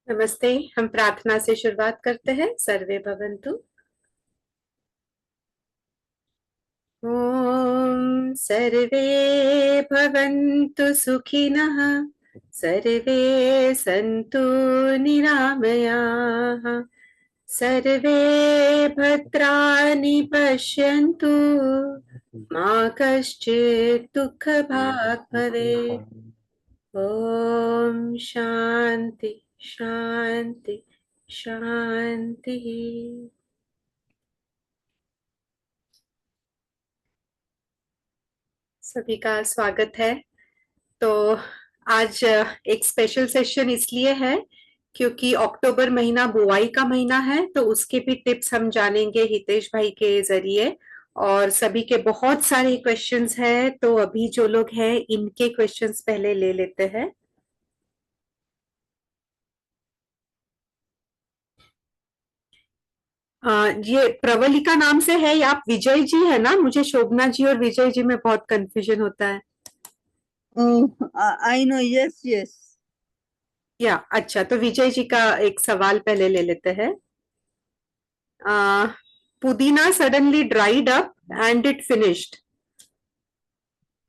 नमस्ते। हम प्रार्थना से शुरुआत करते हैं। सर्वे भवन्तु। ओम सर्वे भवन्तु सुखिनः, सर्वे सन्तु निरामयाः, सर्वे भद्राणि पश्यन्तु, मा कश्चित् दुःखभाग् भवेत्। ओम शांति शांति शांति। सभी का स्वागत है। तो आज एक स्पेशल सेशन इसलिए है क्योंकि अक्टूबर महीना बुआई का महीना है, तो उसके भी टिप्स हम जानेंगे हितेश भाई के जरिए। और सभी के बहुत सारे क्वेश्चंस हैं, तो अभी जो लोग हैं इनके क्वेश्चंस पहले ले लेते हैं। ये प्रवलिका नाम से है या आप विजय जी है ना? मुझे शोभना जी और विजय जी में बहुत कंफ्यूजन होता है। I know, yes. या अच्छा, तो विजय जी का एक सवाल पहले ले लेते हैं। पुदीना suddenly dried up and it finished,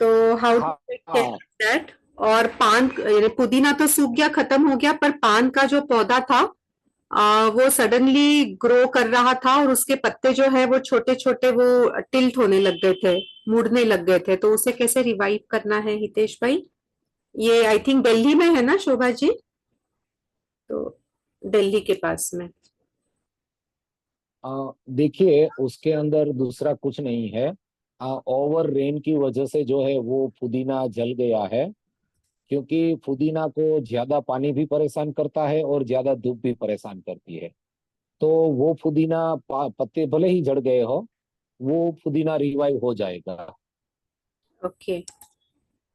तो हाउ टू हाँ टेक केयर हाँ, ऑफ दैट? और पान, यानी पुदीना तो सूख गया, खत्म हो गया, पर पान का जो पौधा था वो सडनली ग्रो कर रहा था और उसके पत्ते जो है वो छोटे छोटे वो टिल्ट होने लग गए थे, मुड़ने लग गए थे। तो उसे कैसे रिवाइव करना है हितेश भाई? ये आई थिंक दिल्ली में है ना शोभा जी? तो दिल्ली के पास में। देखिए उसके अंदर दूसरा कुछ नहीं है। ओवर रेन की वजह से जो है वो पुदीना जल गया है, क्योंकि पुदीना को ज्यादा पानी भी परेशान करता है और ज्यादा धूप भी परेशान करती है। तो वो पुदीना पत्ते भले ही झड़ गए हो, वो पुदीना रिवाइव हो जाएगा। ओके।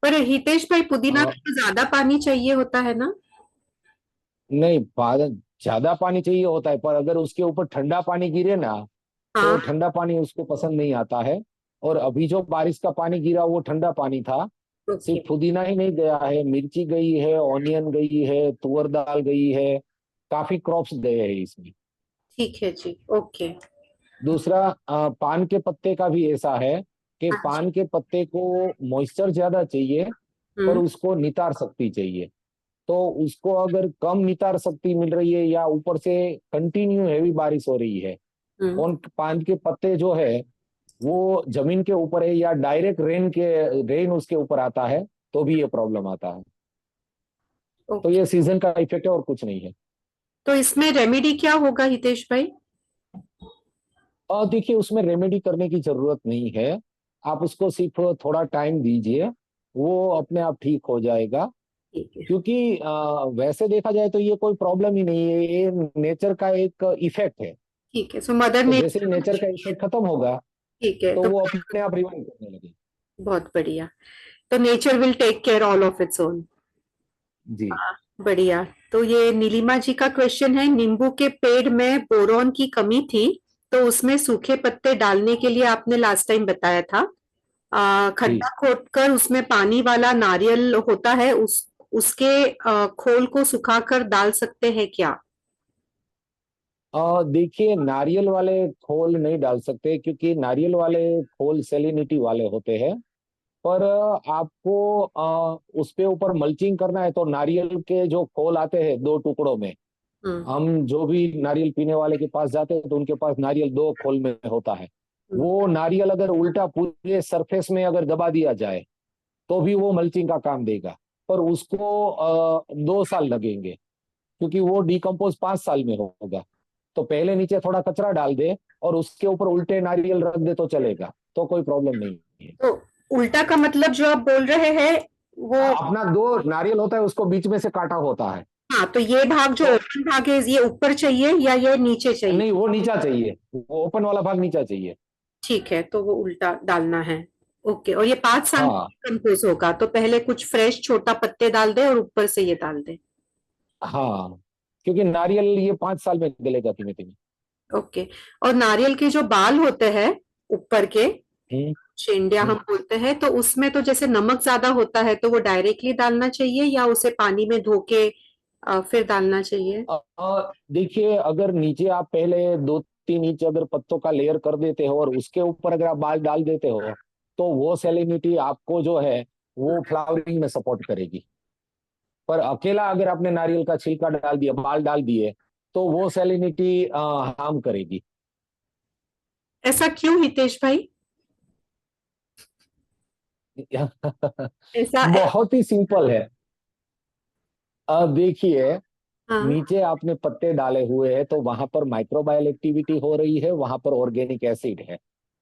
पर हितेश भाई पुदीना को तो ज्यादा पानी चाहिए होता है ना? नहीं, ज्यादा पानी चाहिए होता है, पर अगर उसके ऊपर ठंडा पानी गिरे ना, तो हाँ। ठंडा पानी उसको पसंद नहीं आता है। और अभी जो बारिश का पानी गिरा वो ठंडा पानी था। ओके। सिर्फ पुदीना ही नहीं गया है, मिर्ची गई है, ऑनियन गई है, तुअर दाल गई है, काफी क्रॉप्स गए हैं इसमें। ठीक है जी। ओके। दूसरा, पान के पत्ते का भी ऐसा है कि अच्छा। पान के पत्ते को मॉइस्चर ज्यादा चाहिए, पर हम्म। उसको नितार शक्ति चाहिए। तो उसको अगर कम नितार शक्ति मिल रही है या ऊपर से कंटिन्यू हैवी बारिश हो रही है, हम्म। और पान के पत्ते जो है वो जमीन के ऊपर है या डायरेक्ट रेन उसके ऊपर आता है, तो भी ये प्रॉब्लम आता है। तो ओके। ये सीजन का इफेक्ट है और कुछ नहीं है। तो इसमें रेमेडी क्या होगा हितेश भाई? और देखिए उसमें रेमेडी करने की जरूरत नहीं है। आप उसको सिर्फ थोड़ा टाइम दीजिए, वो अपने आप ठीक हो जाएगा। ठीक है। क्योंकि वैसे देखा जाए तो ये कोई प्रॉब्लम ही नहीं है, ये नेचर का एक इफेक्ट है। ठीक है, सो मदर तो ने। जैसे ही नेचर का इफेक्ट खत्म होगा, ठीक है तो तो वो अपने आप रिवाइव करने लगे। बहुत बढ़िया। तो nature will take care all of its own. जी बढ़िया। तो ये नीलिमा जी का क्वेश्चन है, नींबू के पेड़ में बोरॉन की कमी थी, तो उसमें सूखे पत्ते डालने के लिए आपने लास्ट टाइम बताया था। जी। खड्डा खोदकर उसमें पानी वाला नारियल होता है, उसके खोल को सुखाकर डाल सकते हैं क्या? देखिए नारियल वाले खोल नहीं डाल सकते, क्योंकि नारियल वाले खोल सेलिनिटी वाले होते हैं। पर आपको उस पे ऊपर मल्चिंग करना है तो नारियल के जो खोल आते हैं दो टुकड़ों में, हम्म। हम जो भी नारियल पीने वाले के पास जाते हैं तो उनके पास नारियल दो खोल में होता है। हम्म। वो नारियल अगर उल्टा पूरे सरफेस में अगर दबा दिया जाए तो भी वो मल्चिंग का काम देगा। पर उसको 2 साल लगेंगे, क्योंकि वो डिकम्पोज 5 साल में होगा। तो पहले नीचे थोड़ा कचरा डाल दे और उसके ऊपर उल्टे नारियल रख दे तो चलेगा, तो कोई प्रॉब्लम नहीं है। तो उल्टा का मतलब जो आप बोल रहे हैं वो? अपना दो नारियल होता है, उसको बीच में से काटा होता है। हाँ, तो ये भाग जो तो ओपन भाग है, ये ऊपर चाहिए या ये नीचे चाहिए? नहीं, वो नीचा चाहिए, वो ओपन वाला भाग नीचा चाहिए। ठीक है, तो वो उल्टा डालना है। ओके। और ये 5 साल में हाँ कंपोज होगा, तो पहले कुछ फ्रेश छोटा पत्ते डाल दे और ऊपर से ये डाल दे। हाँ, क्योंकि नारियल ये 5 साल में गलेगा धीमे धीमे। ओके। और नारियल के जो बाल होते हैं ऊपर के, हम्म शेंडिया हम हम्म। बोलते हैं, तो उसमें तो जैसे नमक ज्यादा होता है, तो वो डायरेक्टली डालना चाहिए या उसे पानी में धो के फिर डालना चाहिए? देखिए, अगर नीचे आप पहले 2-3 इंच अगर पत्तों का लेयर कर देते हो और उसके ऊपर अगर आप बाल डाल देते हो, तो वो सैलिनिटी आपको जो है वो फ्लावरिंग में सपोर्ट करेगी। पर अकेला अगर आपने नारियल का छिलका डाल दिया, बाल डाल दिए, तो वो सैलिनिटी हार्म करेगी। ऐसा क्यों हितेश भाई? ऐसा बहुत ही सिंपल है। देखिए, हाँ। नीचे आपने पत्ते डाले हुए हैं तो वहां पर माइक्रोबायल एक्टिविटी हो रही है, वहां पर ऑर्गेनिक एसिड है।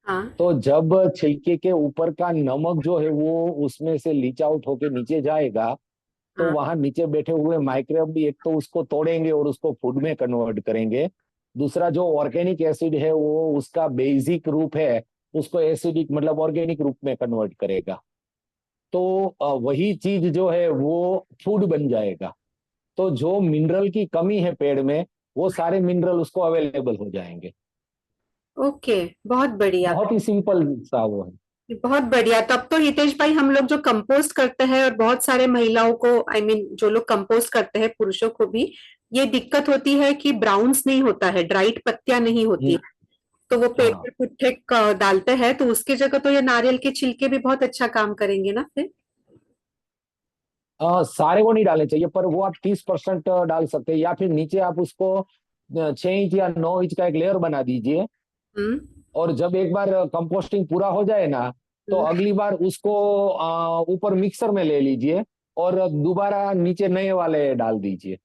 हाँ। तो जब छिलके के ऊपर का नमक जो है वो उसमें से लीच आउट होके नीचे जाएगा, तो हाँ। वहां नीचे बैठे हुए माइक्रोब भी एक तो उसको तोड़ेंगे और उसको फूड में कन्वर्ट करेंगे। दूसरा, जो ऑर्गेनिक एसिड है वो उसका बेसिक रूप है, उसको एसिडिक मतलब ऑर्गेनिक रूप में कन्वर्ट करेगा। तो वही चीज जो है वो फूड बन जाएगा। तो जो मिनरल की कमी है पेड़ में, वो सारे मिनरल उसको अवेलेबल हो जाएंगे। ओके, बहुत बढ़िया। बहुत ही सिंपल सा वो है। बहुत बढ़िया। तब तो हितेश भाई हम लोग जो कंपोस्ट करते हैं, और बहुत सारे महिलाओं को, आई मीन जो लोग कंपोस्ट करते हैं, पुरुषों को भी ये दिक्कत होती है कि ब्राउन्स नहीं होता है, ड्राइड पत्तियां नहीं होती, हम्म, तो वो पेड़ हाँ। पे पुट्ठे डालते हैं, तो उसकी जगह तो ये नारियल के छिलके भी बहुत अच्छा काम करेंगे ना फिर? सारे वो नहीं डालने चाहिए, पर वो आप 30% डाल सकते हैं, या फिर नीचे आप उसको 6 इंच या 9 इंच का एक लेयर बना दीजिए। हम्म। और जब एक बार कंपोस्टिंग पूरा हो जाए ना, तो हम्म। अगली बार उसको ऊपर मिक्सर में ले लीजिए और दोबारा नीचे नए वाले डाल दीजिए।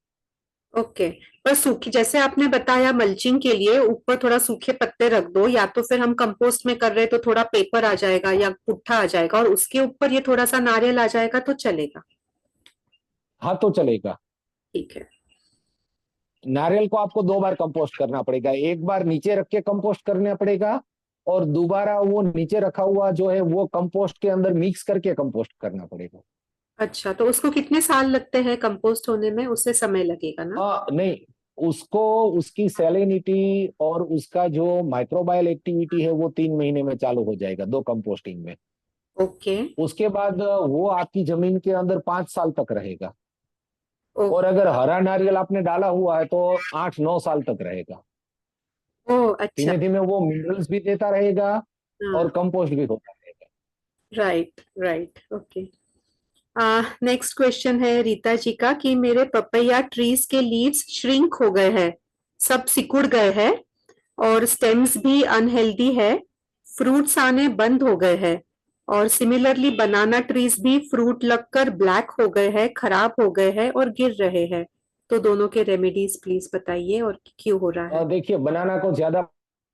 ओके। पर सूखी, जैसे आपने बताया मल्चिंग के लिए ऊपर थोड़ा सूखे पत्ते रख दो, या तो फिर हम कंपोस्ट में कर रहे हैं तो थोड़ा पेपर आ जाएगा या पुट्ठा आ जाएगा, और उसके ऊपर ये थोड़ा सा नारियल आ जाएगा तो चलेगा? हाँ, तो चलेगा। ठीक है। नारियल को आपको 2 बार कंपोस्ट करना पड़ेगा, एक बार नीचे रख के कंपोस्ट करना पड़ेगा, और दोबारा वो नीचे रखा हुआ जो है वो कंपोस्ट के अंदर मिक्स करके कंपोस्ट करना पड़ेगा। अच्छा, तो उसको कितने साल लगते हैं कंपोस्ट होने में? उससे समय लगेगा ना? नहीं, उसको उसकी सैलिनिटी और उसका जो माइक्रोबायल एक्टिविटी है वो 3 महीने में चालू हो जाएगा, 2 कंपोस्टिंग में। ओके। उसके बाद वो आपकी जमीन के अंदर 5 साल तक रहेगा। ओ। और अगर हरा नारियल आपने डाला हुआ है तो 8-9 साल तक रहेगा। ओ अच्छा। धीमे धीमे वो मिनरल्स भी देता रहेगा हाँ। और कंपोस्ट भी होता रहेगा। Right, right, okay. Next question है रीता जी का कि मेरे पपैया ट्रीज के लीव्स श्रिंक हो गए हैं, सब सिकुड़ गए हैं, और स्टेम्स भी अनहेल्दी है, फ्रूट्स आने बंद हो गए हैं, और सिमिलरली बनाना ट्रीज भी फ्रूट लगकर ब्लैक हो गए हैं, खराब हो गए हैं और गिर रहे हैं। तो दोनों के रेमेडीज प्लीज बताइए, और क्यों हो रहा है? देखिए, बनाना को ज्यादा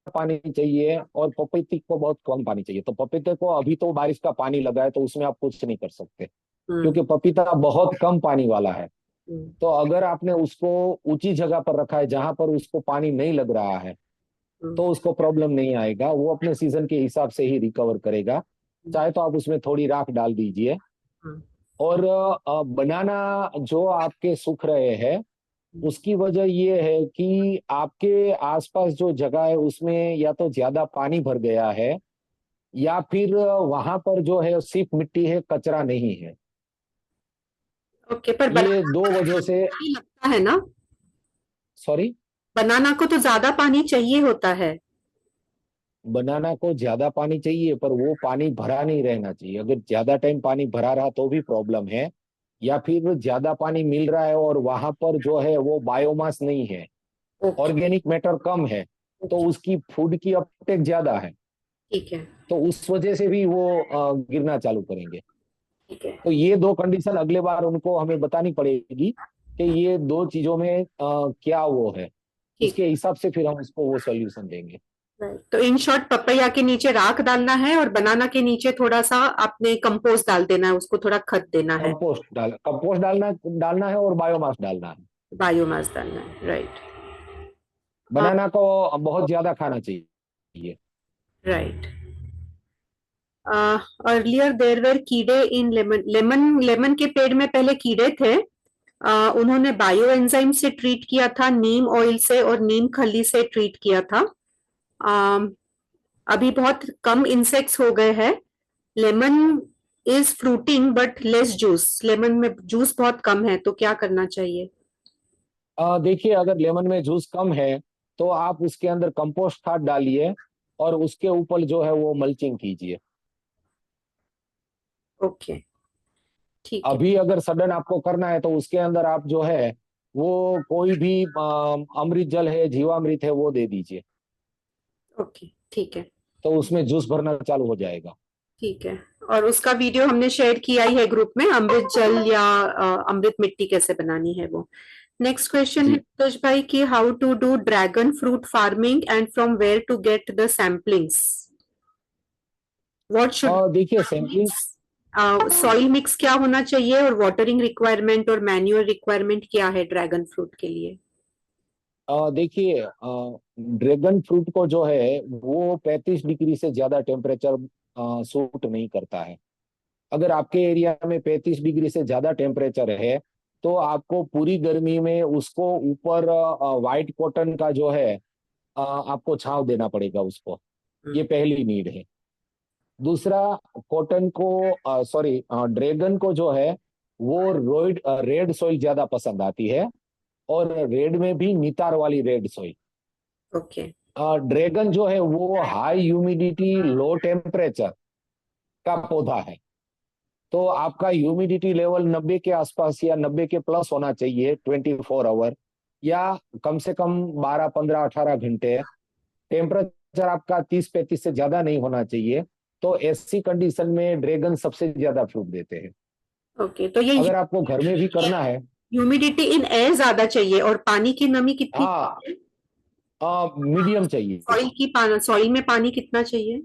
पानी चाहिए और पपीते को बहुत कम पानी चाहिए। तो पपीते को अभी तो बारिश का पानी लगा है तो उसमें आप कुछ नहीं कर सकते, हम्म। क्योंकि पपीता बहुत कम पानी वाला है। हम्म। तो अगर आपने उसको ऊंची जगह पर रखा है जहां पर उसको पानी नहीं लग रहा है, हम्म। तो उसको प्रॉब्लम नहीं आएगा, वो अपने सीजन के हिसाब से ही रिकवर करेगा। चाहे तो आप उसमें थोड़ी राख डाल दीजिए। हम्म। और बनाना जो आपके सूख रहे हैं, हम्म। उसकी वजह ये है कि आपके आसपास जो जगह है उसमें या तो ज्यादा पानी भर गया है, या फिर वहां पर जो है सिर्फ मिट्टी है, कचरा नहीं है। ओके, पर ये बनाना दो को वजह से। पानी लगता है ना? सॉरी। बनाना को तो ज्यादा पानी चाहिए होता है। बनाना को ज्यादा पानी चाहिए, पर वो पानी भरा नहीं रहना चाहिए। अगर ज्यादा टाइम पानी भरा रहा तो भी प्रॉब्लम है, या फिर ज्यादा पानी मिल रहा है और वहां पर जो है वो बायोमास नहीं है, ओके। ऑर्गेनिक मैटर कम है, तो ओके। उसकी फूड की अपटेक ज्यादा है, ठीक है। तो उस वजह से भी वो गिरना चालू करेंगे। ठीक है। तो ये दो कंडीशन अगले बार उनको हमें बतानी पड़ेगी कि ये दो चीजों में क्या वो है। ठीक। उसके हिसाब से फिर हम उसको वो सोल्यूशन देंगे। राइट, तो इन शॉर्ट पपैया के नीचे राख डालना है, और बनाना के नीचे थोड़ा सा आपने कंपोस्ट डाल देना है, उसको थोड़ा खत देना है। कंपोस्ट डालना डालना है और बायोमास डालना है। बायोमास डालना है, राइट। बनाना को बहुत ज्यादा खाना चाहिए। राइट। अर्लियर देर वेर कीड़े इन लेमन, लेमन के पेड़ में पहले कीड़े थे। उन्होंने बायो एंजाइम से ट्रीट किया था, नीम ऑयल से और नीम खली से ट्रीट किया था। अ, अभी बहुत कम इंसेक्ट्स हो गए हैं। Lemon is fruiting but less juice, lemon में जूस बहुत कम है, तो क्या करना चाहिए? देखिए, अगर लेमन में जूस कम है तो आप उसके अंदर कंपोस्ट खाद डालिए और उसके ऊपर जो है वो मल्चिंग कीजिए। ओके, ठीक है। अभी अगर सडन आपको करना है तो उसके अंदर आप जो है वो कोई भी अमृत जल है, जीवामृत है, वो दे दीजिए, ओके, ठीक है। तो उसमें जूस भरना चालू हो जाएगा। ठीक है। और उसका वीडियो हमने शेयर किया ही है ग्रुप में, अमृत जल या अमृत मिट्टी कैसे बनानी है वो। नेक्स्ट क्वेश्चन है जी। संतोष भाई कि how to do dragon fruit farming and from where to get the samplings, what should देखिए, सैंपलिंग, सॉइल मिक्स क्या होना चाहिए और वाटरिंग रिक्वायरमेंट और मैन्युअल रिक्वायरमेंट क्या है ड्रैगन फ्रूट के लिए? देखिए, ड्रैगन फ्रूट को जो है वो 35 डिग्री से ज्यादा टेम्परेचर सूट नहीं करता है। अगर आपके एरिया में 35 डिग्री से ज्यादा टेम्परेचर है तो आपको पूरी गर्मी में उसको ऊपर व्हाइट कॉटन का जो है आपको छांव देना पड़ेगा उसको। ये पहली नीड है। दूसरा, कॉटन को सॉरी ड्रैगन को जो है वो रेड सॉइल ज्यादा पसंद आती है, और रेड में भी नितार वाली रेड सॉइल। ओके। ड्रैगन जो है वो हाई ह्यूमिडिटी लो टेम्परेचर का पौधा है। तो आपका ह्यूमिडिटी लेवल 90 के आसपास या 90 के प्लस होना चाहिए 24 आवर, या कम से कम 12, 15, 18 घंटे। टेम्परेचर आपका 30, 35 से ज्यादा नहीं होना चाहिए। तो ऐसी कंडीशन में ड्रैगन सबसे ज्यादा फ्रूट देते हैं। ओके, तो ये अगर आपको घर में भी करना है, ह्यूमिडिटी इन एयर ज्यादा चाहिए और पानी की नमी कितनी? हाँ, मीडियम चाहिए। सॉइल में पानी कितना चाहिए?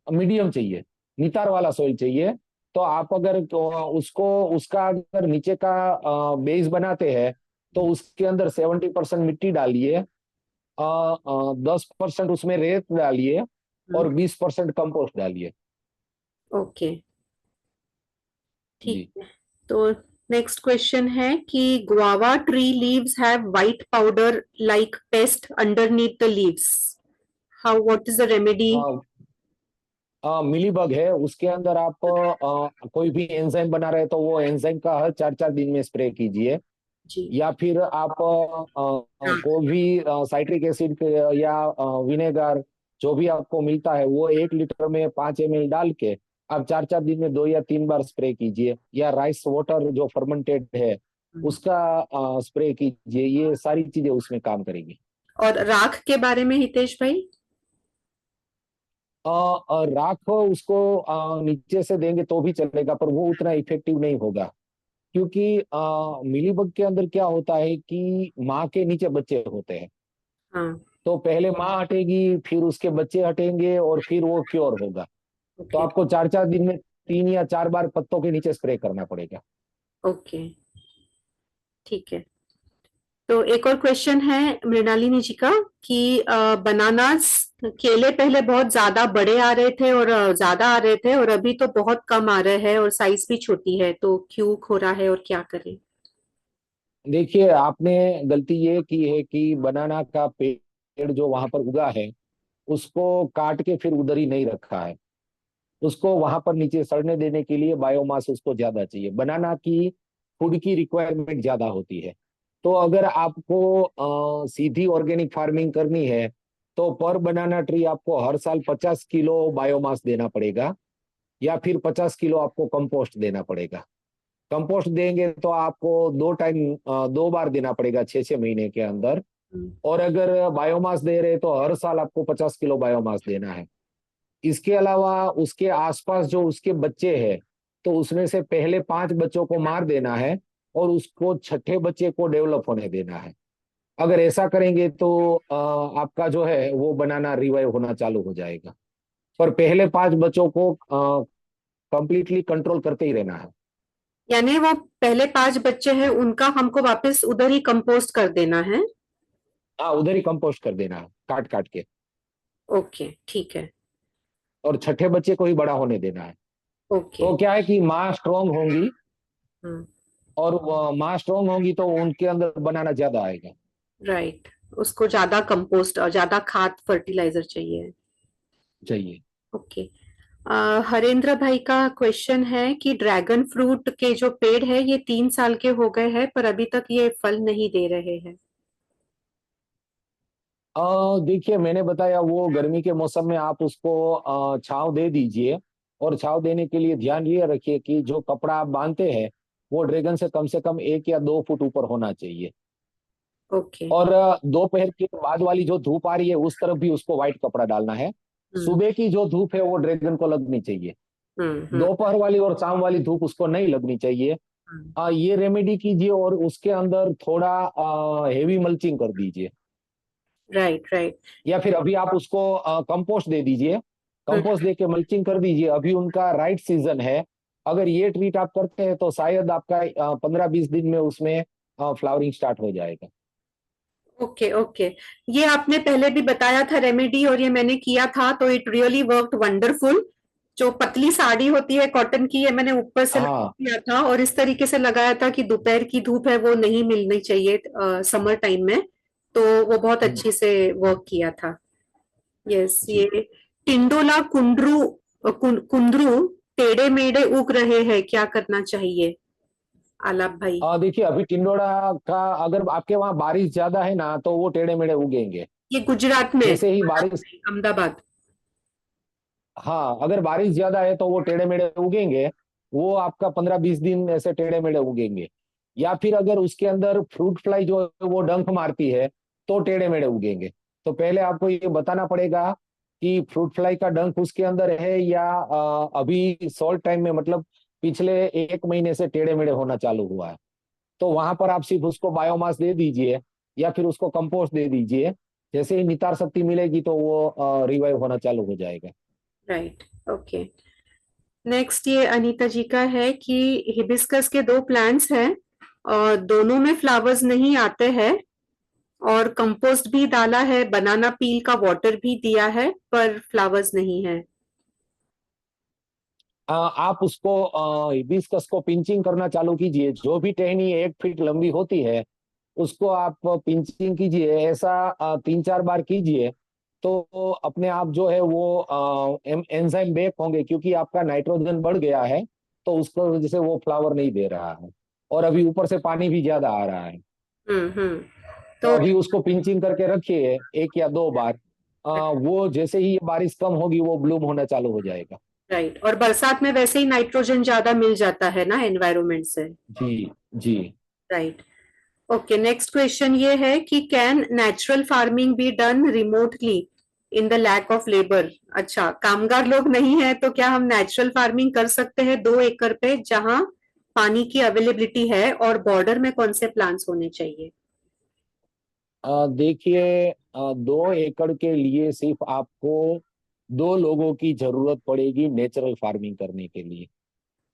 मीडियम चाहिए, नितार वाला सॉइल चाहिए। तो आप अगर उसको उसका अगर नीचे का बेस बनाते हैं तो उसके अंदर 70% मिट्टी डालिए, 10% उसमें रेत डालिए और 20% कंपोस्ट डालिए। ओके, ठीक जी। है। तो नेक्स्ट क्वेश्चन है कि guava tree leaves have white powder like paste underneath the leaves, how what is the remedy? Mealybug है, उसके अंदर आप कोई भी एंजाइम बना रहे हैं तो वो एंजाइम का हर 4 4 दिन में स्प्रे कीजिए। जी। या फिर आप कोई भी साइट्रिक एसिड या विनेगर जो भी आपको मिलता है वो 1 लीटर में 5 ml डाल के आप 4 4 दिन में 2 या 3 बार स्प्रे कीजिए। या राइस वाटर जो फर्मेंटेड है उसका स्प्रे कीजिए। ये सारी चीजें उसमें काम करेगी। और राख के बारे में हितेश भाई? राख उसको नीचे से देंगे तो भी चलेगा, पर वो उतना इफेक्टिव नहीं होगा। क्योंकि मिलीबग के अंदर क्या होता है कि माँ के नीचे बच्चे होते हैं। हाँ। तो पहले माँ हटेगी, फिर उसके बच्चे हटेंगे और फिर वो क्योर होगा। तो ओके। आपको 4 4 दिन में 3 या 4 बार पत्तों के नीचे स्प्रे करना पड़ेगा। ओके, ठीक है। तो एक और क्वेश्चन है मृणालिनी जी का कि बनानास, केले पहले बहुत ज्यादा बड़े आ रहे थे और ज्यादा आ रहे थे और अभी तो बहुत कम आ रहे हैं और साइज भी छोटी है, तो क्यों हो रहा है और क्या करें? देखिए, आपने गलती ये की है कि बनाना का पेड़ जो वहां पर उगा है उसको काट के फिर उधर ही नहीं रखा है। उसको वहां पर नीचे सड़ने देने के लिए बायोमास उसको ज्यादा चाहिए। बनाना की फूड की रिक्वायरमेंट ज्यादा होती है। तो अगर आपको सीधी ऑर्गेनिक फार्मिंग करनी है तो पर बनाना ट्री आपको हर साल 50 किलो बायोमास देना पड़ेगा, या फिर 50 किलो आपको कंपोस्ट देना पड़ेगा। कंपोस्ट देंगे तो आपको 2 बार देना पड़ेगा 6 6 महीने के अंदर। हम्म। और अगर बायोमास दे रहे तो हर साल आपको 50 किलो बायोमास देना है। इसके अलावा उसके आसपास जो उसके बच्चे हैं तो उसमें से पहले 5 बच्चों को मार देना है और उसको छठे बच्चे को डेवलप होने देना है। अगर ऐसा करेंगे तो आपका जो है वो बनाना रिवाइव होना चालू हो जाएगा। पर पहले 5 बच्चों को कंप्लीटली कंट्रोल करते ही रहना है। यानी वो पहले 5 बच्चे हैं उनका हमको वापस उधर ही कंपोस्ट कर देना है? हाँ, उधर ही कंपोस्ट कर देना है काट काट के। ओके, ठीक है। और छठे बच्चे को ही बड़ा होने देना है। ओके। तो क्या है कि माँ स्ट्रोंग होंगी, हम्म। और माँ स्ट्रोंग होंगी तो उनके अंदर बनाना ज्यादा आएगा। राइट। उसको ज्यादा कंपोस्ट और ज्यादा खाद फर्टिलाइजर चाहिए। चाहिए। ओके। हरेंद्र भाई का क्वेश्चन है कि ड्रैगन फ्रूट के जो पेड़ है ये 3 साल के हो गए हैं पर अभी तक ये फल नहीं दे रहे हैं। देखिए, मैंने बताया वो गर्मी के मौसम में आप उसको छांव दे दीजिए। और छांव देने के लिए ध्यान ये रखिए कि जो कपड़ा आप बांधते हैं वो ड्रैगन से कम 1 या 2 फुट ऊपर होना चाहिए। ओके। और दोपहर के बाद वाली जो धूप आ रही है उस तरफ भी उसको व्हाइट कपड़ा डालना है। हम्म सुबह की जो धूप है वो ड्रैगन को लगनी चाहिए। हम्म। दोपहर वाली और शाम वाली धूप उसको नहीं लगनी चाहिए। हम्म। ये रेमेडी कीजिए और उसके अंदर थोड़ा हेवी मल्चिंग कर दीजिए। Right right. या फिर अभी आप उसको कंपोस्ट दे दीजिए। कंपोस्ट दे के मल्चिंग कर दीजिए, अभी उनका राइट सीजन है। अगर ये ट्रीट आप करते हैं तो शायद आपका 15-20 दिन में उसमें फ्लावरिंग स्टार्ट हो जाएगा। Okay okay. ये आपने पहले भी बताया था रेमेडी और ये मैंने किया था तो इट रियली वर्कड वंडरफुल। जो पतली साड़ी होती है कॉटन की, ये मैंने ऊपर से लगा हाँ दिया था और इस तरीके से लगाया था कि दोपहर की धूप है वो नहीं मिलनी चाहिए समर टाइम में। तो वो बहुत अच्छे से वर्क किया था। यस। जी। ये टिंडोला कुंदरू टेढ़े मेढ़े उग रहे हैं, क्या करना चाहिए आलाप भाई? देखिए, अभी टिंडोरा का अगर आपके वहां बारिश ज्यादा है ना तो वो टेढ़े मेढ़े उगेंगे। ये गुजरात में, जैसे ही बारिश, अहमदाबाद। हाँ, अगर बारिश ज्यादा है तो वो टेढ़े मेढ़े उगेंगे। वो आपका 15-20 दिन ऐसे टेढ़े मेढ़े उगेंगे। या फिर अगर उसके अंदर फ्रूट फ्लाई जो है वो डंक मारती है तो टेढ़े मेढ़े उगेंगे। तो पहले आपको ये बताना पड़ेगा कि फ्रूट फ्लाई का डंक उसके अंदर है या अभी शॉर्ट टाइम में, मतलब पिछले 1 महीने से टेढ़े मेढ़े होना चालू हुआ है। तो वहां पर आप सिर्फ उसको बायोमास दे दीजिए या फिर उसको कंपोस्ट दे दीजिए। जैसे ही नितार शक्ति मिलेगी तो वो रिवाइव होना चालू हो जाएगा। राइट। ओके। नेक्स्ट ये अनीता जी का है कि हिबिस्कस के दो प्लांट्स हैं और दोनों में फ्लावर्स नहीं आते हैं और कंपोस्ट भी डाला है, बनाना पील का वाटर भी दिया है पर फ्लावर्स नहीं है। आप उसको हिबिस्कस को पिंचिंग करना चालू कीजिए। जो भी टहनी 1 फीट लंबी होती है उसको आप पिंचिंग कीजिए। ऐसा 3-4 बार कीजिए तो अपने आप जो है वो एंजाइम बेक होंगे, क्योंकि आपका नाइट्रोजन बढ़ गया है। तो उसको वजह से वो फ्लावर नहीं दे रहा है। और अभी ऊपर से पानी भी ज्यादा आ रहा है। हम्म। तो तो अभी उसको पिंचिंग करके रखिए 1 या 2 बार। वो जैसे ही ये बारिश कम होगी वो ब्लूम होना चालू हो जाएगा। राइट। और बरसात में वैसे ही नाइट्रोजन ज्यादा मिल जाता है ना एनवायरमेंट से। जी जी। राइट। ओके। नेक्स्ट क्वेश्चन ये है कि can natural farming be done remotely in the lack of labour? अच्छा, कामगार लोग नहीं है तो क्या हम नेचुरल फार्मिंग कर सकते हैं 2 एकड़ पे जहां पानी की अवेलेबिलिटी है, और बॉर्डर में कौन से प्लांट्स होने चाहिए? देखिए, 2 एकड़ के लिए सिर्फ आपको 2 लोगों की जरूरत पड़ेगी नेचुरल फार्मिंग करने के लिए।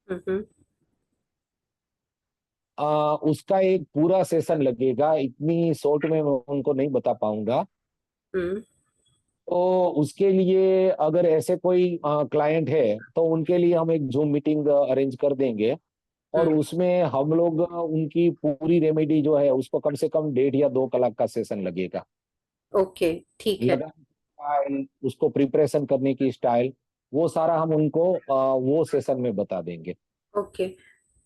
हम्म उसका एक पूरा सेशन लगेगा, इतनी शॉर्ट में मैं उनको नहीं बता पाऊंगा। हम्म। तो उसके लिए अगर ऐसे कोई क्लाइंट है तो उनके लिए हम एक जूम मीटिंग अरेंज कर देंगे। और हम्म। उसमें हम लोग उनकी पूरी रेमेडी जो है उसको कम से कम 1.5 या 2 कलाक का सेशन लगेगा। ओके ठीक है। लगाने की स्टाइल, उसको प्रिपरेशन करने की स्टाइल, वो सारा हम उनको वो सेशन में बता देंगे। ओके।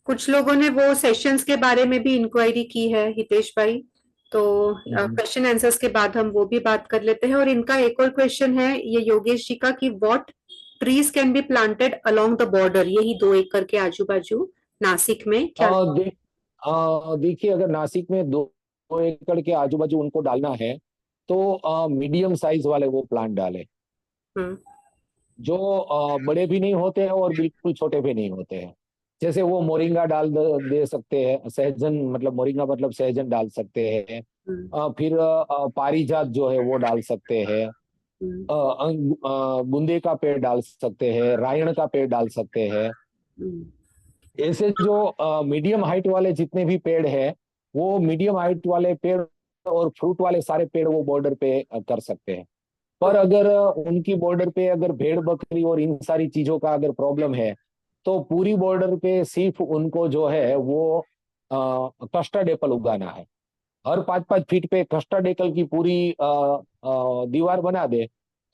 कुछ लोगों ने वो सेशंस के बारे में भी इंक्वायरी की है हितेश भाई, तो हम्म। क्वेश्चन आंसर्स के बाद हम वो भी बात कर लेते हैं। और इनका एक और क्वेश्चन है ये योगेश जी का कि what trees can be planted along the border, यही 2 एकड़ के आजू बाजू नासिक में क्या? देख देखिए, अगर नासिक में 2 एकड़ के आजू बाजू उनको डालना है तो मीडियम साइज वाले वो प्लांट डालें। हम्म जो बड़े भी नहीं होते हैं और बिल्कुल छोटे भी नहीं होते हैं। जैसे वो मोरिंगा दे सकते हैं, सहजन, मतलब मोरिंगा मतलब सहजन डाल सकते हैं। हम्म फिर पारिजात जो है वो डाल सकते हैं। हम्म गुंदे का पेड़ डाल सकते हैं, रायण का पेड़ डाल सकते हैं। हम्म ऐसे जो मीडियम हाइट वाले जितने भी पेड़ हैं वो मीडियम हाइट वाले पेड़ और फ्रूट वाले सारे पेड़ वो बॉर्डर पे कर सकते हैं। पर अगर उनकी बॉर्डर पे अगर भेड़ बकरी और इन सारी चीजों का अगर प्रॉब्लम है तो पूरी बॉर्डर पे सिर्फ उनको जो है वो कस्टर्ड एप्पल उगाना है। हर 5-5 फीट पे कस्टर्ड एप्पल की पूरी दीवार बना दे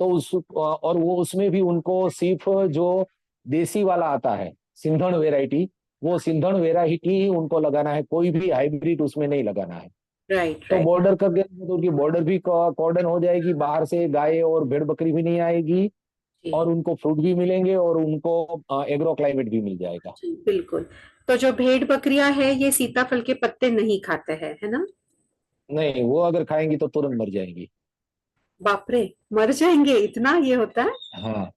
तो और वो उसमें भी उनको सिर्फ जो देसी वाला आता है सिंधन वेराइटी, वो सिंधन वेराइटी ही उनको लगाना है, कोई भी हाइब्रिड उसमें नहीं लगाना है। राइट तो राइट। बॉर्डर कर देंगे तो उनकी बॉर्डर भी कॉर्डन हो जाएगी, बाहर से गाय और भेड़ बकरी भी नहीं आएगी, जी और उनको फ्रूट भी मिलेंगे और उनको एग्रो क्लाइमेट भी मिल जाएगा। जी बिल्कुल। तो जो भेड़ बकरियां है ये सीताफल के पत्ते नहीं खाते हैं, है ना? नहीं, वो अगर खाएंगी तो तुरंत मर जाएंगी। बाप रे, मर जाएंगे, इतना ये होता है? हाँ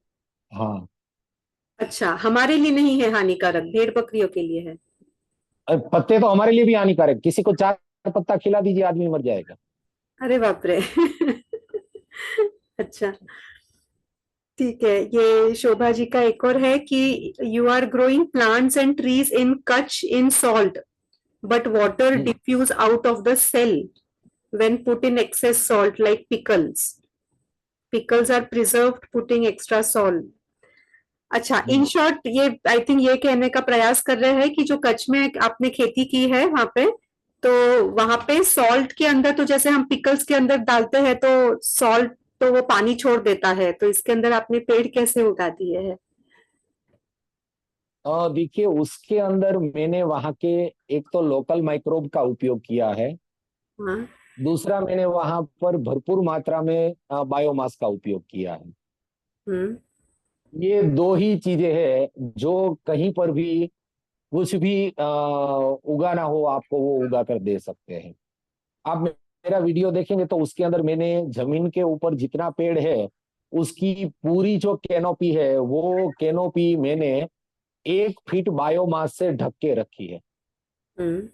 हाँ। अच्छा, हमारे लिए नहीं है हानिकारक, भेड़ बकरियों के लिए है? पत्ते तो हमारे लिए भी हानिकारक, किसी को चार पत्ता खिला दीजिए आदमी मर जाएगा। अरे बाप रे। अच्छा, ठीक है। ये शोभा जी का एक और है कि you are growing plants and trees in Kutch in salt but water hmm, diffuse out of the cell when put in excess salt like pickles. Pickles are preserved putting extra salt. अच्छा, इन हम्म, शॉर्ट ये आई think ये कहने का प्रयास कर रहे हैं कि जो कच्छ में आपने खेती की है वहां पे, तो वहां पे सॉल्ट के अंदर, तो जैसे हम पिकल्स के अंदर डालते हैं तो सॉल्ट तो वो पानी छोड़ देता है, तो इसके अंदर आपने पेड़ कैसे उगा दिए हैं? देखिए उसके अंदर मैंने वहां के एक तो लोकल माइक्रोब का उपयोग किया है, हाँ। दूसरा मैंने वहां पर भरपूर मात्रा में बायोमास का उपयोग किया है। हम्म। ये दो ही चीजें हैं जो कहीं पर भी कुछ भी उगाना हो आपको वो उगा कर दे सकते हैं। आप मेरा वीडियो देखेंगे तो उसके अंदर मैंने जमीन के ऊपर जितना पेड़ है उसकी पूरी जो कैनोपी है वो कैनोपी मैंने 1 फीट बायोमास से ढक के रखी है। हम्म।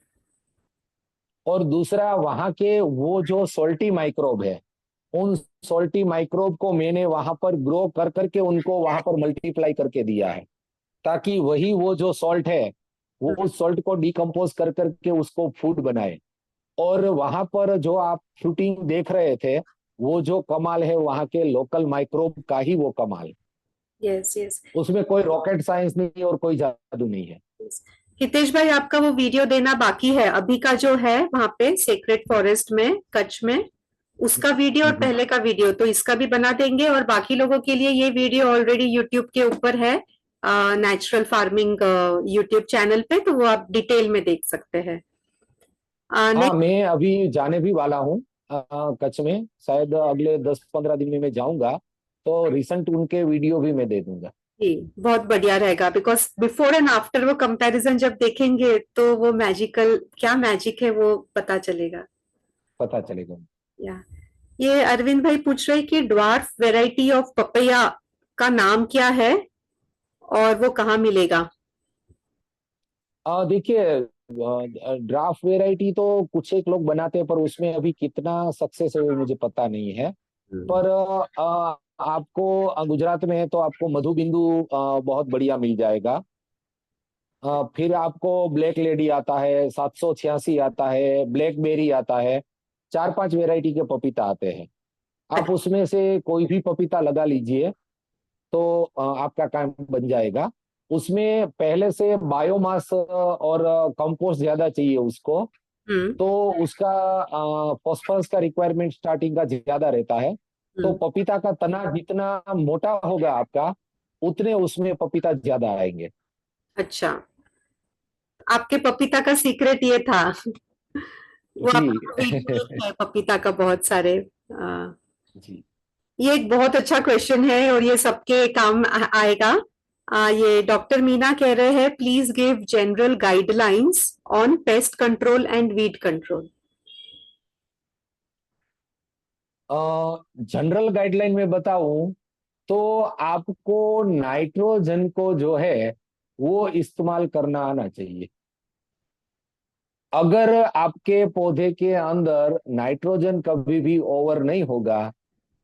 और दूसरा वहां के वो जो सोल्टी माइक्रोब है, उन सोल्टी माइक्रोब को मैंने वहां पर ग्रो कर करके उनको वहां पर मल्टीप्लाई करके दिया है, ताकि वही वो जो सॉल्ट है वो हम्म। उस सॉल्ट को डिकम्पोज कर करके उसको फूड बनाए। और वहां पर जो आप शूटिंग देख रहे थे, वो जो कमाल है वहां के लोकल माइक्रोब का ही वो कमाल। Yes yes. उसमें कोई रॉकेट साइंस नहीं और कोई जादू नहीं है। हितेश भाई, आपका वो वीडियो देना बाकी है अभी का, जो है वहां पे सेक्रेट फॉरेस्ट में कच्छ में, उसका वीडियो और हम्म। पहले का वीडियो, तो इसका भी बना देंगे। और बाकी लोगों के लिए ये वीडियो ऑलरेडी यूट्यूब के ऊपर है, नेचुरल फार्मिंग यूट्यूब चैनल पे, तो वो आप डिटेल में देख सकते हैं। हाँ, नेक्स्ट। मैं अभी जाने भी वाला हूँ कच्छ में, शायद अगले 10-15 दिन में मैं जाऊंगा, तो रिसेंट उनके वीडियो भी मैं दे दूंगा। जी, बहुत बढ़िया रहेगा, बिकॉज बिफोर एंड आफ्टर वो कंपैरिजन जब देखेंगे तो वो मैजिकल, क्या मैजिक है वो पता चलेगा। पता चलेगा। या ये अरविंद भाई पूछ रहे हैं कि ड्वार्फ वेराइटी ऑफ पपैया का नाम क्या है और वो कहाँ मिलेगा? देखिए ड्राफ्ट वेराइटी तो कुछ एक लोग बनाते हैं, पर उसमें अभी कितना सक्सेस है वो मुझे पता नहीं है। पर आपको गुजरात में है तो आपको मधु बिंदु बहुत बढ़िया मिल जाएगा। फिर आपको ब्लैक लेडी आता है, 786 आता है, ब्लैकबेरी आता है, 4-5 वेराइटी के पपीता आते हैं। आप उसमें से कोई भी पपीता लगा लीजिए तो आपका काम बन जाएगा। उसमें पहले से बायोमास और कंपोस्ट ज्यादा चाहिए उसको, हम्म। तो उसका फॉस्फोरस का रिक्वायरमेंट स्टार्टिंग का ज्यादा रहता है। तो हम्म। पपीता का तना जितना मोटा होगा आपका, उतने उसमें पपीता ज्यादा आएंगे। अच्छा, आपके पपीता का सीक्रेट ये था। वो जी। आपका वीडियो है पपीता का बहुत सारे। आ, जी। ये एक बहुत अच्छा क्वेश्चन है और ये सबके काम आएगा। ये डॉक्टर मीना कह रहे हैं, please give general guidelines on pest control and weed control. General guideline में बताऊं तो आपको नाइट्रोजन को जो है वो इस्तेमाल करना आना चाहिए। अगर आपके पौधे के अंदर नाइट्रोजन कभी भी ओवर नहीं होगा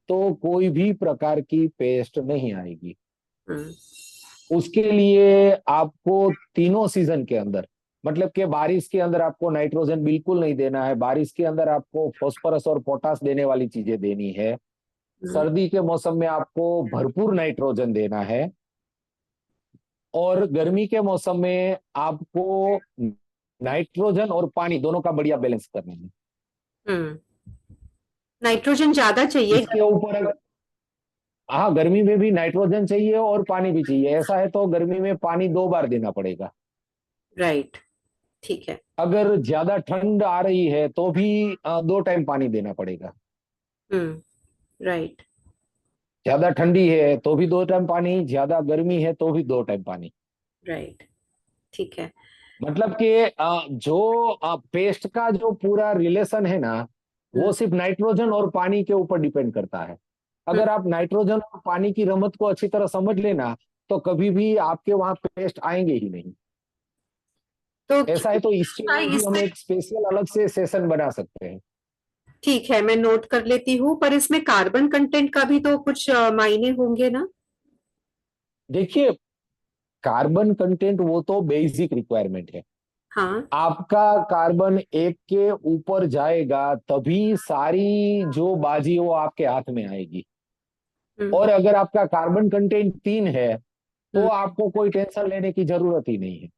तो कोई भी प्रकार की पेस्ट नहीं आएगी। हम्म। उसके लिए आपको तीनों सीजन के अंदर, मतलब कि बारिश के अंदर आपको नाइट्रोजन बिल्कुल नहीं देना है, बारिश के अंदर आपको फास्फोरस और पोटास देने वाली चीजें देनी है, सर्दी के मौसम में आपको भरपूर नाइट्रोजन देना है, और गर्मी के मौसम में आपको नाइट्रोजन और पानी दोनों का बढ़िया बैलेंस करना है। हम्म। नाइट्रोजन ज्यादा चाहिए। इसके ऊपर हाँ, गर्मी में भी नाइट्रोजन चाहिए और पानी भी चाहिए। ऐसा है तो गर्मी में पानी 2 बार देना पड़ेगा। राइट। ठीक है। अगर ज्यादा ठंड आ रही है तो भी 2 टाइम पानी देना पड़ेगा। राइट। ज्यादा ठंडी है तो भी 2 टाइम पानी, ज्यादा गर्मी है तो भी 2 टाइम पानी। राइट। ठीक है। मतलब कि जो पेस्ट का जो पूरा रिलेशन है ना, वो हम्म। सिर्फ नाइट्रोजन और पानी के ऊपर डिपेंड करता है। हम्म। अगर आप नाइट्रोजन और पानी की रमत को अच्छी तरह समझ लेना, तो कभी भी आपके वहां पेस्ट आएंगे ही नहीं। तो ऐसा है तो इसके लिए भाई भी हम इसमें, एक स्पेशल अलग से सेशन बना सकते हैं। ठीक है मैं नोट कर लेती हूँ, पर इसमें कार्बन कंटेंट का भी तो कुछ मायने होंगे ना? देखिए, कार्बन कंटेंट वो तो बेसिक रिक्वायरमेंट है। हाँ। आपका कार्बन 1 के ऊपर जाएगा तभी सारी जो बाजी वो आपके हाथ में आएगी। हम्म। और अगर आपका कार्बन कंटेंट 3 है तो हम्म। आपको कोई टेंशन लेने की जरूरत ही नहीं है।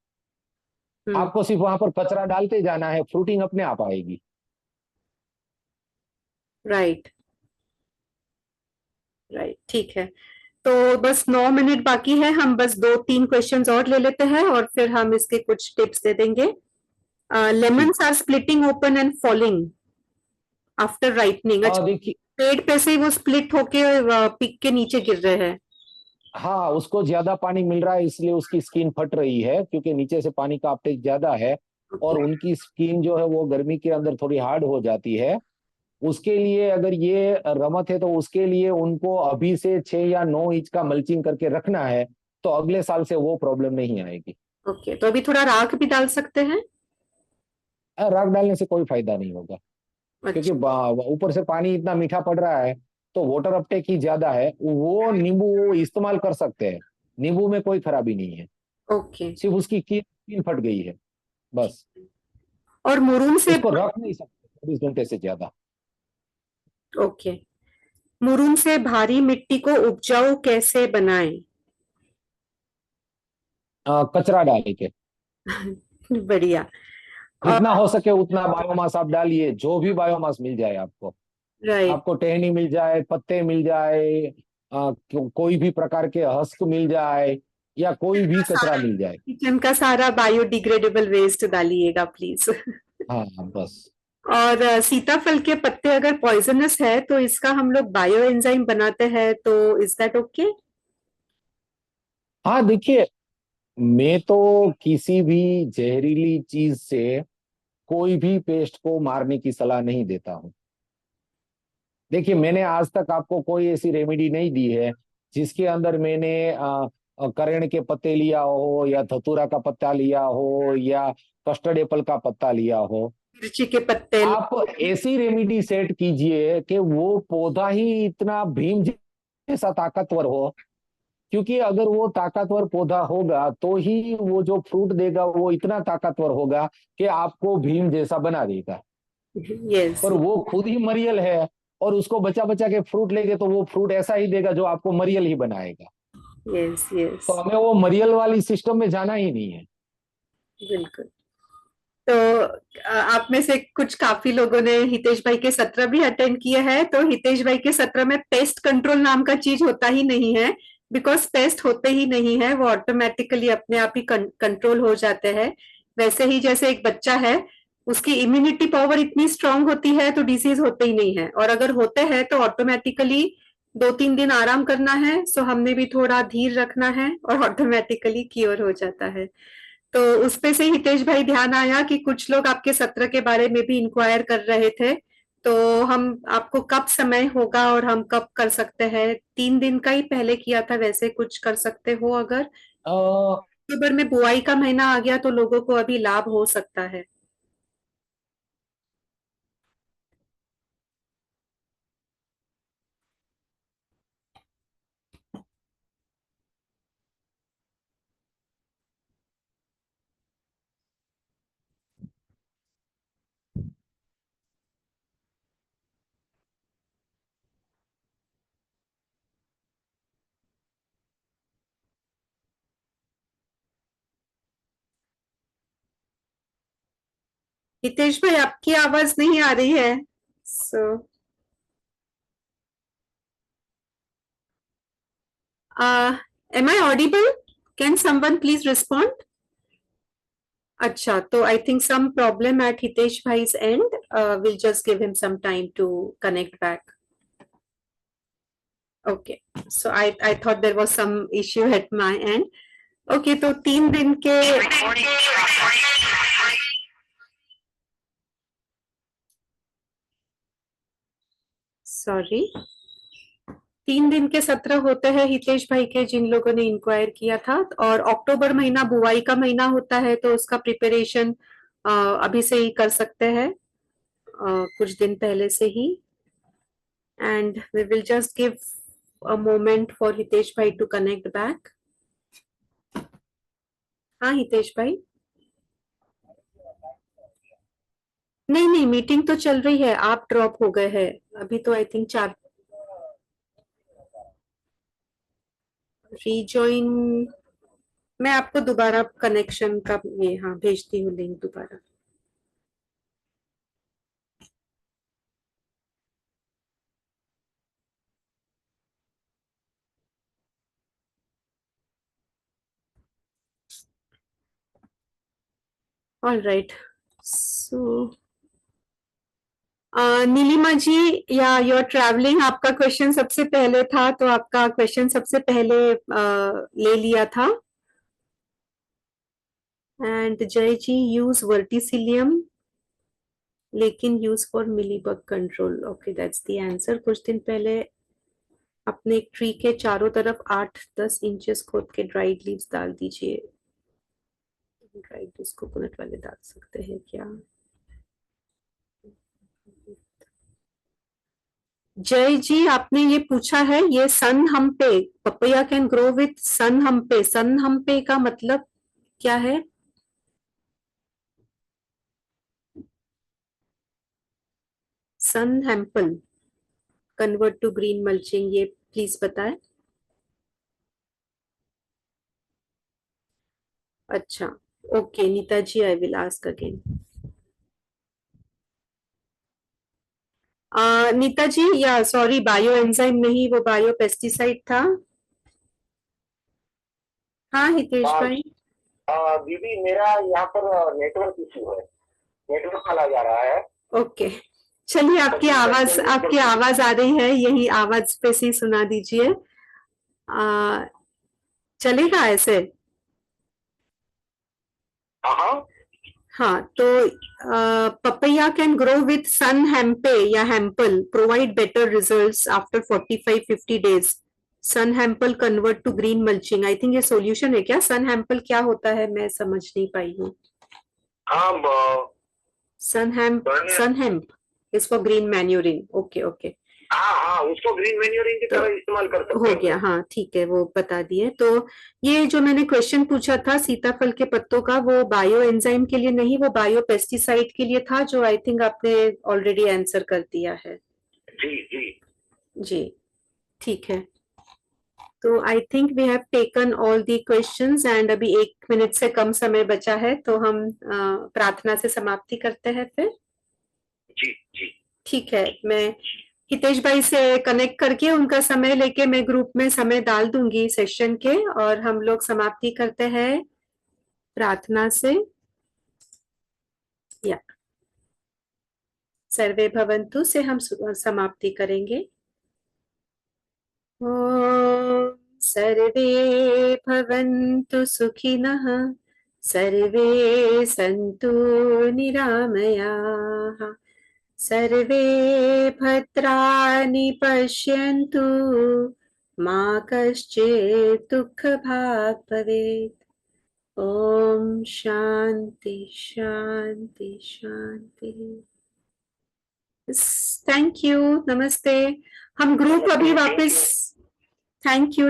हम्म। आपको सिर्फ वहां पर कचरा डालते जाना है, फ्रूटिंग अपने आप आएगी। राइट। राइट। ठीक है। तो बस 9 मिनट बाकी है, हम बस दो तीन क्वेश्चंस और ले लेते हैं और फिर हम इसके कुछ टिप्स दे देंगे। ठीक। Lemons are splitting open and falling after ripening. अच्छा, देखिए, पेड़ पे से ही वो स्प्लिट होके पिक के नीचे गिर रहे हैं। हाँ, उसको ज्यादा पानी मिल रहा है इसलिए उसकी स्किन फट रही है, क्योंकि नीचे से पानी का अपटेक ज्यादा है। ओके। और उनकी स्किन जो है वो गर्मी के अंदर थोड़ी हार्ड हो जाती है। उसके लिए अगर ये रमत है तो उसके लिए उनको अभी से 6 या 9 इंच का मल्चिंग करके रखना है, तो अगले साल से वो प्रॉब्लम नहीं आएगी। ओके, तो अभी थोड़ा राख भी डाल सकते हैं? राख डालने से कोई फायदा नहीं होगा, क्योंकि अच्छा। ऊपर से पानी इतना मीठा पड़ रहा है तो वाटर अपटेक ही ज्यादा है। वो नींबू वो इस्तेमाल कर सकते हैं, नींबू में कोई खराबी नहीं है। ओके। सिर्फ उसकी कील फट गई है, बस। और मुरुम से, उसको रख नहीं सकते 24 घंटे से ज्यादा। ओके, मुरुम से भारी मिट्टी को उपजाऊ कैसे बनाएं? कचरा डाल के, बढ़िया। जितना हो सके उतना बायोमास आप डालिए, जो भी बायोमास मिल जाए आपको। राइट। आपको टहनी मिल जाए, पत्ते मिल जाए, कोई भी प्रकार के हस्क मिल जाए, या कोई भी कचरा मिल जाए। किचन का सारा बायोडिग्रेडेबल वेस्ट डालिएगा प्लीज। हाँ हाँ, बस। और सीताफल के पत्ते अगर पॉइजनस है तो इसका हम लोग बायो एंजाइम बनाते हैं, तो इज दैट ओके? हाँ, देखिए, मैं तो किसी भी जहरीली चीज से कोई भी पेस्ट को मारने की सलाह नहीं देता हूँ। देखिए, मैंने आज तक आपको कोई ऐसी रेमेडी नहीं दी है जिसके अंदर मैंने करेण के पत्ते लिया हो, या धतूरा का पत्ता लिया हो, या कस्टर्ड एप्पल का पत्ता लिया हो। मिर्ची के पत्ते। आप ऐसी रेमेडी सेट कीजिए कि वो पौधा ही इतना भीम जैसा ताकतवर हो। क्योंकि अगर वो ताकतवर पौधा होगा तो ही वो जो फ्रूट देगा वो इतना ताकतवर होगा कि आपको भीम जैसा बना देगा। यस। पर वो खुद ही मरियल है, और उसको बचा बचा के फ्रूट लेंगे तो वो फ्रूट ऐसा ही देगा जो आपको मरियल ही बनाएगा। यस। यस। तो हमें वो मरियल वाली सिस्टम में जाना ही नहीं है। बिल्कुल। तो आप में से कुछ काफी लोगों ने हितेश भाई के सत्र भी अटेंड किया है, तो हितेश भाई के सत्र में पेस्ट कंट्रोल नाम का चीज होता ही नहीं है। बिकॉज पेस्ट होते ही नहीं है, वो ऑटोमेटिकली अपने आप ही कंट्रोल हो जाते हैं। वैसे ही जैसे एक बच्चा है, उसकी इम्यूनिटी पावर इतनी स्ट्रांग होती है तो डिसीज होते ही नहीं है, और अगर होते हैं तो ऑटोमेटिकली 2-3 दिन आराम करना है, सो हमने भी थोड़ा धीर रखना है और ऑटोमेटिकली क्योर हो जाता है। तो उसपे से हितेश भाई ध्यान आया कि कुछ लोग आपके सत्र के बारे में भी इंक्वायर कर रहे थे। तो हम आपको कब समय होगा और हम कब कर सकते हैं? 3 दिन का ही पहले किया था, वैसे कुछ कर सकते हो अगर? अ, अक्टूबर में बुआई का महीना आ गया तो लोगों को अभी लाभ हो सकता है। हितेश भाई आपकी आवाज नहीं आ रही है। सो Am I audible? Can someone please respond? अच्छा, तो I think some problem at Hitesh bhai's end. We'll just give him some time to connect back. Okay, so I thought there was some issue at my end. Okay, तो 3 दिन के sorry 3 दिन के सत्र होते हैं हितेश भाई के, जिन लोगों ने इंक्वायर किया था, और अक्टूबर महीना बुआई का महीना होता है, तो उसका प्रिपरेशन अभी से ही कर सकते हैं, कुछ दिन पहले से ही. And we will just give a moment for Hitesh भाई टू कनेक्ट बैक. हाँ हितेश भाई. नहीं नहीं, मीटिंग तो चल रही है, आप ड्रॉप हो गए हैं अभी तो. I think 4 rejoin. मैं आपको दोबारा कनेक्शन का ये हाँ भेजती हूँ लिंक दोबारा. All right. So Neelima ji, yeah your travelling, आपका क्वेश्चन सबसे पहले था, तो आपका क्वेश्चन सबसे पहले ले लिया था. एंड जय जी, यूज वर्टिसिलियम लेकिन use for mealybug control. Okay, that's the answer. कुछ दिन पहले अपने एक ट्री के चारों तरफ 8-10 इंचेस खोद के ड्राइड लीव्स डाल दीजिए. ड्राइड लीव्स कोकोनट वाले डाल सकते हैं क्या? जय जी, आपने ये पूछा है, ये sun hemp, papaya can grow with sun hemp. Sun hemp का मतलब क्या है? Sun hemp convert to green mulching, ये प्लीज बताएं. अच्छा, okay Neeta ji, I will ask again. Neeta ji, yeah sorry, bio enzyme नहीं, वो बायो पेस्टिसाइड था. हाँ हितेश भाई. दीदी मेरा यहाँ पर नेटवर्क इशू है, नेटवर्क चला जा रहा है. ओके, चलिए, आपकी आवाज आ रही है, यही आवाज पे से सुना दीजिए. चलेगा ऐसे? हाँ, तो papaya can grow with sun hemp या hemp, provide better results after 45-50 days. Sun hemp convert to green mulching. I think ये सॉल्यूशन है क्या? सन हैम्पल क्या होता है, मैं समझ नहीं पाई हूँ. Sun hemp is for green manuring. Okay okay, हाँ, उसको ग्रीन मैन्योरिंग की तरह इस्तेमाल कर सकते हो गया. हाँ ठीक है, वो बता दिए. तो ये जो मैंने क्वेश्चन पूछा था सीताफल के पत्तों का, वो बायो एंजाइम के लिए नहीं, वो बायो पेस्टिसाइड के लिए था, जो आई थिंक आपने ऑलरेडी आंसर कर दिया है. जी जी जी, ठीक है. तो I think we have taken all the questions, and अभी 1 मिनट से कम समय बचा है, तो हम प्रार्थना से समाप्ति करते हैं फिर. जी जी, ठीक है. मैं हितेश भाई से कनेक्ट करके उनका समय लेके मैं ग्रुप में समय डाल दूंगी सेशन के, और हम लोग समाप्ति करते हैं प्रार्थना से. या सर्वे भवन्तु से हम समाप्ति करेंगे. ओम सर्वे भवन्तु सुखिनः, सर्वे सन्तु निरामयाः, सर्वे भद्राणि पश्यन्तु, मा कश्चित् दुःखभाग् भवेत्. ओम शांति शांति शांति. थैंक यू, नमस्ते. हम ग्रुप अभी वापस. Thank you